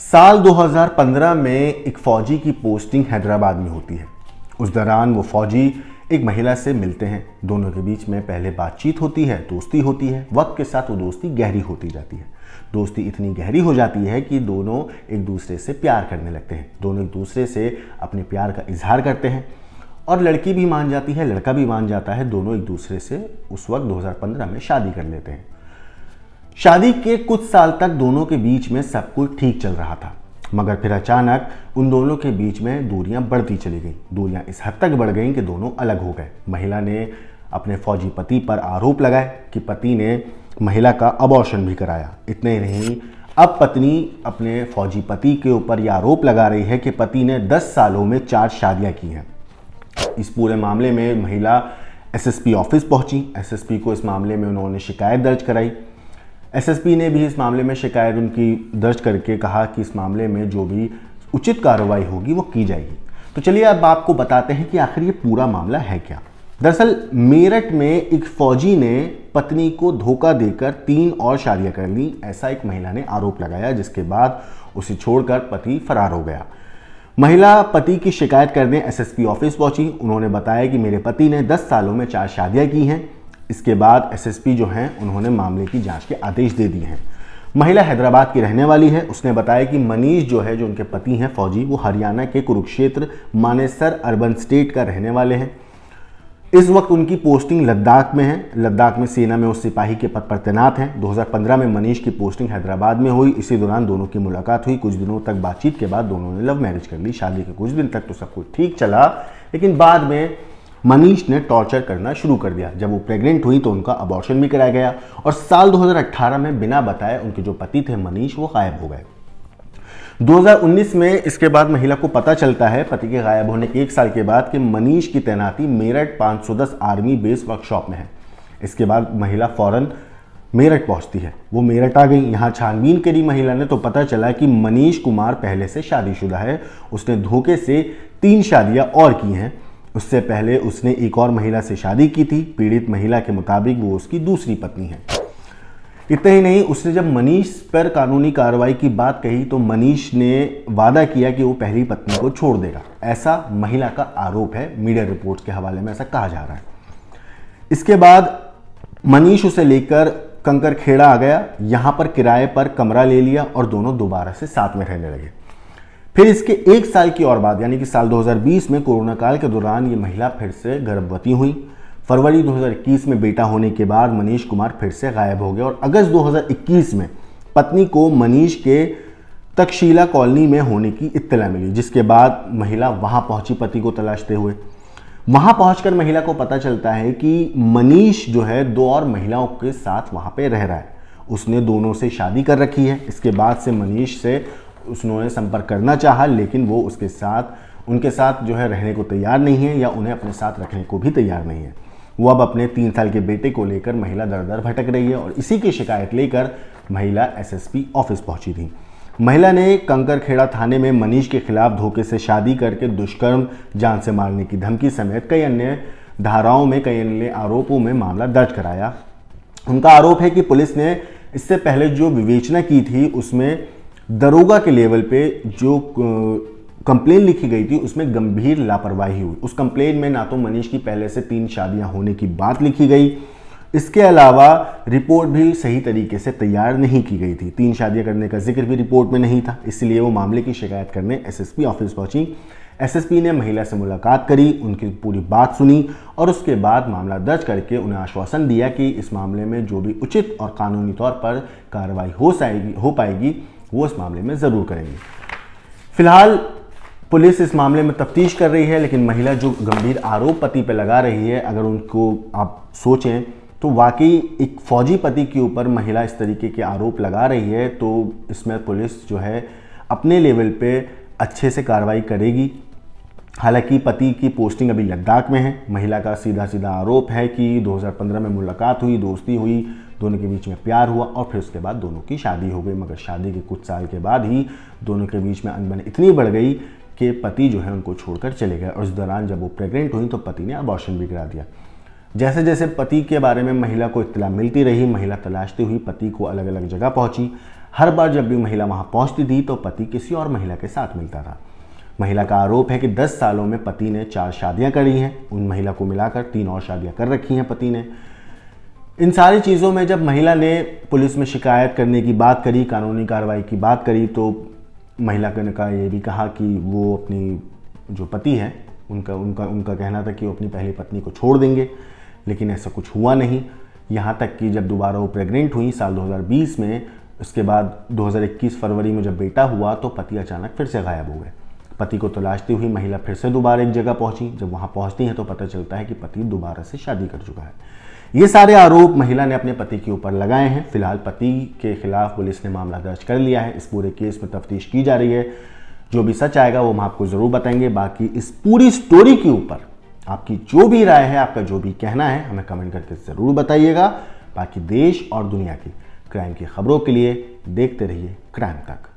साल 2015 में एक फौजी की पोस्टिंग हैदराबाद में होती है। उस दौरान वो फौजी एक महिला से मिलते हैं। दोनों के बीच में पहले बातचीत होती है, दोस्ती होती है। वक्त के साथ वो दोस्ती गहरी होती जाती है। दोस्ती इतनी गहरी हो जाती है कि दोनों एक दूसरे से प्यार करने लगते हैं। दोनों एक दूसरे से अपने प्यार का इजहार करते हैं और लड़की भी मान जाती है, लड़का भी मान जाता है। दोनों एक दूसरे से उस वक्त 2015 में शादी कर लेते हैं। शादी के कुछ साल तक दोनों के बीच में सब कुछ ठीक चल रहा था, मगर फिर अचानक उन दोनों के बीच में दूरियां बढ़ती चली गईं। दूरियां इस हद तक बढ़ गईं कि दोनों अलग हो गए। महिला ने अपने फौजी पति पर आरोप लगाए कि पति ने महिला का अबॉर्शन भी कराया। इतने ही नहीं, अब पत्नी अपने फौजी पति के ऊपर यह आरोप लगा रही है कि पति ने 10 सालों में 4 शादियां की हैं। इस पूरे मामले में महिला एसएसपी ऑफिस पहुंची। एसएसपी को इस मामले में उन्होंने शिकायत दर्ज कराई। एसएसपी ने भी इस मामले में शिकायत उनकी दर्ज करके कहा कि इस मामले में जो भी उचित कार्रवाई होगी वो की जाएगी। तो चलिए अब आपको बताते हैं कि आखिर ये पूरा मामला है क्या। दरअसल मेरठ में एक फौजी ने पत्नी को धोखा देकर 3 और शादियां कर ली, ऐसा एक महिला ने आरोप लगाया, जिसके बाद उसे छोड़कर पति फरार हो गया। महिला पति की शिकायत करने एसएसपी ऑफिस पहुंची। उन्होंने बताया कि मेरे पति ने 10 सालों में 4 शादियां की हैं। इसके बाद एसएसपी जो हैं उन्होंने मामले की जांच के आदेश दे दिए हैं। महिला हैदराबाद की रहने वाली है। उसने बताया कि मनीष जो है, जो उनके पति हैं फौजी, वो हरियाणा के कुरुक्षेत्र मानेसर अर्बन स्टेट का रहने वाले हैं। इस वक्त उनकी पोस्टिंग लद्दाख में है। लद्दाख में सेना में वो सिपाही के पद पर तैनात हैं। 2015 में मनीष की पोस्टिंग हैदराबाद में हुई। इसी दौरान दोनों की मुलाकात हुई। कुछ दिनों तक बातचीत के बाद दोनों ने लव मैरिज कर ली। शादी के कुछ दिन तक तो सब कुछ ठीक चला, लेकिन बाद में मनीष ने टॉर्चर करना शुरू कर दिया। जब वो प्रेग्नेंट हुई तो उनका अबॉर्शन भी कराया गया और साल 2018 में बिना बताए उनके जो पति थे मनीष, वो गायब हो गए। 2019 में इसके बाद महिला को पता चलता है, पति के गायब होने के 1 साल के बाद, कि मनीष की तैनाती मेरठ 510 आर्मी बेस वर्कशॉप में है। इसके बाद महिला फौरन मेरठ पहुंचती है। वो मेरठ आ गई। यहाँ छानबीन करी महिला ने तो पता चला कि मनीष कुमार पहले से शादीशुदा है। उसने धोखे से 3 शादियां और की हैं। उससे पहले उसने एक और महिला से शादी की थी। पीड़ित महिला के मुताबिक वो उसकी दूसरी पत्नी है। इतना ही नहीं, उसने जब मनीष पर कानूनी कार्रवाई की बात कही तो मनीष ने वादा किया कि वो पहली पत्नी को छोड़ देगा। ऐसा महिला का आरोप है। मीडिया रिपोर्ट्स के हवाले में ऐसा कहा जा रहा है। इसके बाद मनीष उसे लेकर कंकरखेड़ा आ गया। यहाँ पर किराए पर कमरा ले लिया और दोनों दोबारा से साथ में रहने लगे। फिर इसके 1 साल की और बाद, यानी कि साल 2020 में कोरोना काल के दौरान ये महिला फिर से गर्भवती हुई। फरवरी 2021 में बेटा होने के बाद मनीष कुमार फिर से गायब हो गए और अगस्त 2021 में पत्नी को मनीष के तक्षशिला कॉलोनी में होने की इत्तला मिली, जिसके बाद महिला वहां पहुंची पति को तलाशते हुए। वहां पहुंचकर महिला को पता चलता है कि मनीष जो है 2 और महिलाओं के साथ वहां पे रह रहा है। उसने दोनों से शादी कर रखी है। इसके बाद से मनीष से उसने संपर्क करना चाहा, लेकिन वो उनके साथ जो है रहने को तैयार नहीं है या उन्हें अपने साथ रखने को भी तैयार नहीं है। वो अब अपने 3 साल के बेटे को लेकर महिला दर दर भटक रही है और इसी की शिकायत लेकर महिला एसएसपी ऑफिस पहुंची थी। महिला ने कंकरखेड़ा थाने में मनीष के खिलाफ धोखे से शादी करके दुष्कर्म, जान से मारने की धमकी समेत कई अन्य धाराओं में, कई अन्य आरोपों में मामला दर्ज कराया। उनका आरोप है कि पुलिस ने इससे पहले जो विवेचना की थी उसमें दरोगा के लेवल पे जो कंप्लेन लिखी गई थी उसमें गंभीर लापरवाही हुई। उस कंप्लेन में ना तो मनीष की पहले से 3 शादियां होने की बात लिखी गई, इसके अलावा रिपोर्ट भी सही तरीके से तैयार नहीं की गई थी। 3 शादियां करने का जिक्र भी रिपोर्ट में नहीं था। इसलिए वो मामले की शिकायत करने एसएसपी ऑफिस पहुंची। एसएसपी ने महिला से मुलाकात करी, उनकी पूरी बात सुनी और उसके बाद मामला दर्ज करके उन्हें आश्वासन दिया कि इस मामले में जो भी उचित और कानूनी तौर पर कार्रवाई हो पाएगी वो इस मामले में ज़रूर करेंगी। फिलहाल पुलिस इस मामले में तफ्तीश कर रही है, लेकिन महिला जो गंभीर आरोप पति पे लगा रही है, अगर उनको आप सोचें तो वाकई एक फौजी पति के ऊपर महिला इस तरीके के आरोप लगा रही है, तो इसमें पुलिस जो है अपने लेवल पे अच्छे से कार्रवाई करेगी। हालांकि पति की पोस्टिंग अभी लद्दाख में है। महिला का सीधा सीधा आरोप है कि 2015 में मुलाकात हुई, दोस्ती हुई, दोनों के बीच में प्यार हुआ और फिर उसके बाद दोनों की शादी हो गई। मगर शादी के कुछ साल के बाद ही दोनों के बीच में अनबन इतनी बढ़ गई कि पति जो है उनको छोड़कर चले गए और उस दौरान जब वो प्रेग्नेंट हुई तो पति ने अबॉर्शन भी करा दिया। जैसे जैसे पति के बारे में महिला को इत्तला मिलती रही, महिला तलाशती हुई पति को अलग अलग जगह पहुंची। हर बार जब भी महिला वहां पहुंचती थी तो पति किसी और महिला के साथ मिलता था। महिला का आरोप है कि 10 सालों में पति ने 4 शादियां करी हैं। उन महिला को मिलाकर 3 और शादियां कर रखी हैं पति ने। इन सारी चीज़ों में जब महिला ने पुलिस में शिकायत करने की बात करी, कानूनी कार्रवाई की बात करी, तो महिला ने कहा ये भी कहा कि वो अपनी जो पति है उनका कहना था कि वो अपनी पहली पत्नी को छोड़ देंगे, लेकिन ऐसा कुछ हुआ नहीं। यहाँ तक कि जब दोबारा वो प्रेग्नेंट हुई साल 2020 में, उसके बाद 2021 फरवरी में जब बेटा हुआ तो पति अचानक फिर से गायब हो गए। पति को तलाशती हुई महिला फिर से दोबारा एक जगह पहुंची। जब वहां पहुंचती है तो पता चलता है कि पति दोबारा से शादी कर चुका है। ये सारे आरोप महिला ने अपने पति के ऊपर लगाए हैं। फिलहाल पति के खिलाफ पुलिस ने मामला दर्ज कर लिया है। इस पूरे केस में तफ्तीश की जा रही है। जो भी सच आएगा वो हम आपको जरूर बताएंगे। बाकी इस पूरी स्टोरी के ऊपर आपकी जो भी राय है, आपका जो भी कहना है, हमें कमेंट करके जरूर बताइएगा। बाकी देश और दुनिया की क्राइम की खबरों के लिए देखते रहिए क्राइम तक।